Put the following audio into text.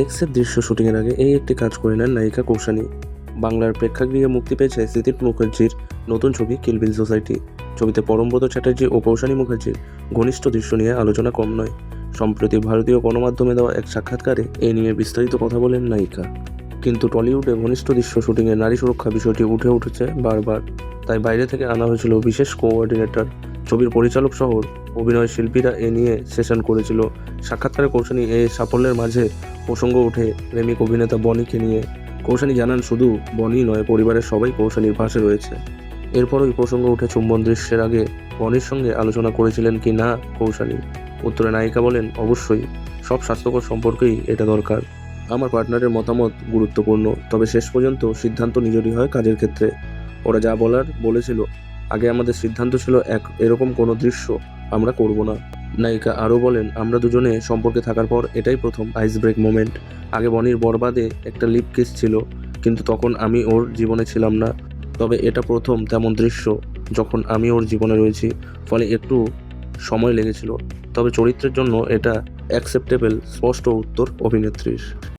সেক্সের দৃশ্য শুটিংয়ের আগে এই একটি কাজ করে নেন নায়িকা কৌশানী। বাংলার প্রেক্ষাগৃহে মুক্তি পেয়েছে সিদ্দিক মুখার্জির নতুন ছবি কিল বিল সোসাইটি। ছবিতে পরমব্রত চ্যাটার্জি ও কৌশানী মুখার্জির ঘনিষ্ঠ দৃশ্য নিয়ে আলোচনা কম নয়। সম্প্রতি ভারতীয় গণমাধ্যমে দেওয়া এক সাক্ষাৎকারে এ নিয়ে বিস্তারিত কথা বলেন নায়িকা। কিন্তু টলিউডে ঘনিষ্ঠ দৃশ্য শুটিংয়ে নারী সুরক্ষা বিষয়টি উঠে উঠেছে বারবার, তাই বাইরে থেকে আনা হয়েছিল বিশেষ কোঅর্ডিনেটর। ছবির পরিচালক সহ অভিনয় শিল্পীরা এ নিয়ে সেশন করেছিল। সাক্ষাৎকারে কৌশানী এই সাফল্যের মাঝে প্রসঙ্গ ওঠে প্রেমিক অভিনেতা বনিকে নিয়ে। কৌশানী জানান, শুধু বনি নয়, পরিবারের সবাই কৌশানীর পাশে রয়েছে। এরপরই প্রসঙ্গ ওঠে চুম্বন দৃশ্যের আগে বনির সঙ্গে আলোচনা করেছিলেন কি না কৌশানী। উত্তরে নায়িকা বলেন, অবশ্যই, সব স্বাস্থ্যকর সম্পর্কেই এটা দরকার। আমার পার্টনারের মতামত গুরুত্বপূর্ণ, তবে শেষ পর্যন্ত সিদ্ধান্ত নিজেরই হয় কাজের ক্ষেত্রে। ওরা যা বলার বলেছিল। আগে আমাদের সিদ্ধান্ত ছিল এরকম কোনো দৃশ্য আমরা করব না। নায়িকা আরও বলেন, আমরা দুজনে সম্পর্কে থাকার পর এটাই প্রথম আইস ব্রেক মোমেন্ট। আগে বনির বরবাদে একটা লিপ কিস ছিল, কিন্তু তখন আমি ওর জীবনে ছিলাম না। তবে এটা প্রথম তেমন দৃশ্য যখন আমি ওর জীবনে রয়েছি, ফলে একটু সময় লেগেছিল। তবে চরিত্রের জন্য এটা অ্যাকসেপ্টেবল, স্পষ্ট উত্তর অভিনেত্রীর।